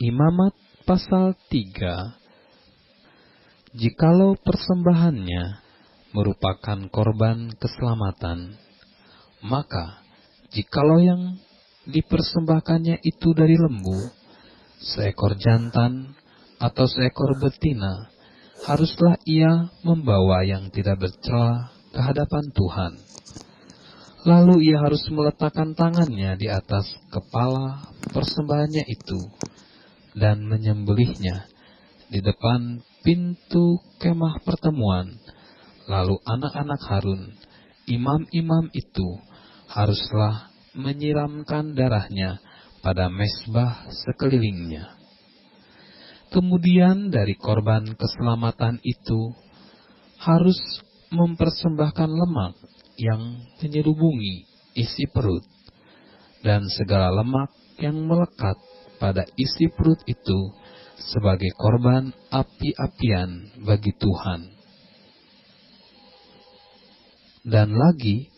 Imamat pasal 3. Jikalau persembahannya merupakan korban keselamatan, maka jikalau yang dipersembahkannya itu dari lembu, seekor jantan, atau seekor betina, haruslah ia membawa yang tidak bercela ke hadapan Tuhan. Lalu ia harus meletakkan tangannya di atas kepala persembahannya itu, dan menyembelihnya di depan pintu kemah pertemuan. Lalu anak-anak Harun, imam-imam itu, haruslah menyiramkan darahnya pada mezbah sekelilingnya. Kemudian dari korban keselamatan itu harus mempersembahkan lemak yang menyelubungi isi perut, dan segala lemak yang melekat pada isi perut itu sebagai korban api-apian bagi Tuhan. Dan lagi,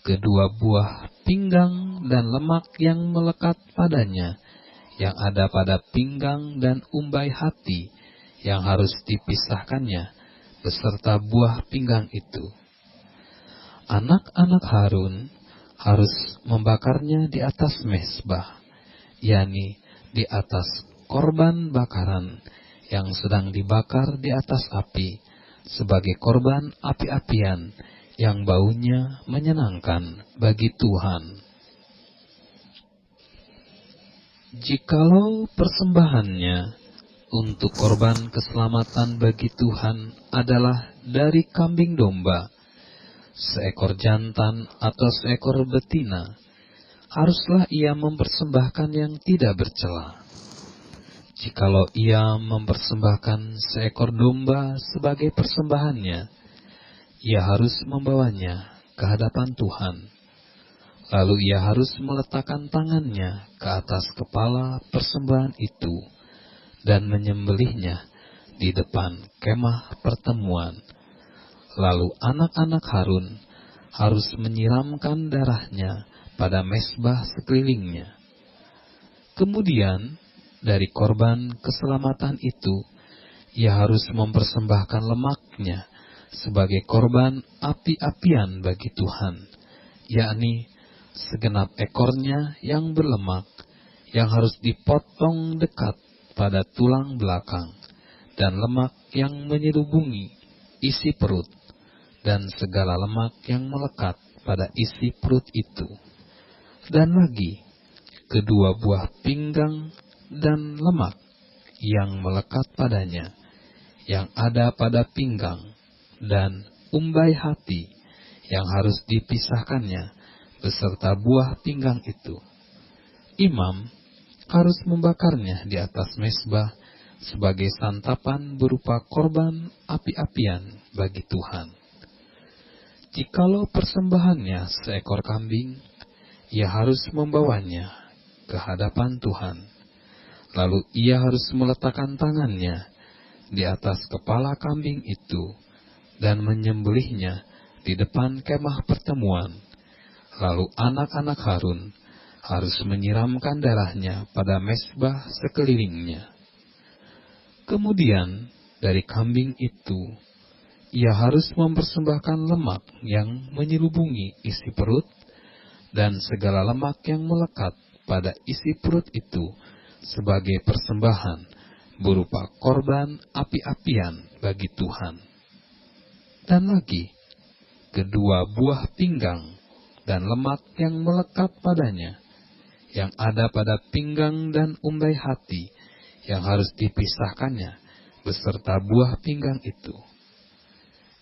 kedua buah pinggang dan lemak yang melekat padanya, yang ada pada pinggang dan umbai hati, yang harus dipisahkannya beserta buah pinggang itu. Anak-anak Harun harus membakarnya di atas mezbah, yakni di atas korban bakaran yang sedang dibakar di atas api, sebagai korban api-apian yang baunya menyenangkan bagi Tuhan. Jikalau persembahannya untuk korban keselamatan bagi Tuhan adalah dari kambing domba, seekor jantan atau seekor betina, haruslah ia mempersembahkan yang tidak bercela. Jikalau ia mempersembahkan seekor domba sebagai persembahannya, ia harus membawanya ke hadapan Tuhan. Lalu ia harus meletakkan tangannya ke atas kepala persembahan itu, dan menyembelihnya di depan kemah pertemuan. Lalu anak-anak Harun harus menyiramkan darahnya pada mezbah sekelilingnya. Kemudian dari korban keselamatan itu, ia harus mempersembahkan lemaknya sebagai korban api-apian bagi Tuhan, yakni segenap ekornya yang berlemak, yang harus dipotong dekat pada tulang belakang, dan lemak yang menyelubungi isi perut, dan segala lemak yang melekat pada isi perut itu. Dan lagi, kedua buah pinggang dan lemak yang melekat padanya, yang ada pada pinggang dan umbai hati, yang harus dipisahkannya beserta buah pinggang itu. Imam harus membakarnya di atas mezbah sebagai santapan berupa korban api-apian bagi Tuhan. Jikalau persembahannya seekor kambing, ia harus membawanya ke hadapan Tuhan. Lalu ia harus meletakkan tangannya di atas kepala kambing itu, dan menyembelihnya di depan kemah pertemuan. Lalu anak-anak Harun harus menyiramkan darahnya pada mezbah sekelilingnya. Kemudian dari kambing itu, ia harus mempersembahkan lemak yang menyelubungi isi perut, dan segala lemak yang melekat pada isi perut itu sebagai persembahan berupa korban api-apian bagi Tuhan. Dan lagi, kedua buah pinggang dan lemak yang melekat padanya, yang ada pada pinggang dan umbai hati, yang harus dipisahkannya beserta buah pinggang itu.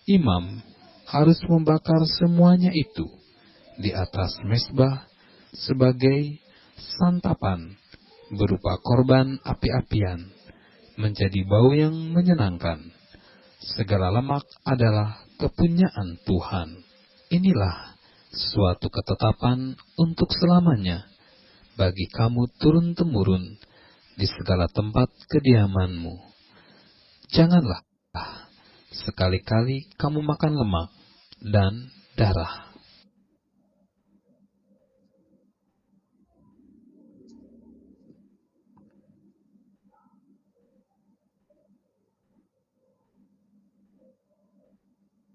Imam harus membakar semuanya itu di atas mezbah sebagai santapan berupa korban api-apian, menjadi bau yang menyenangkan. Segala lemak adalah kepunyaan Tuhan. Inilah suatu ketetapan untuk selamanya bagi kamu turun-temurun di segala tempat kediamanmu. Janganlah sekali-kali kamu makan lemak dan darah.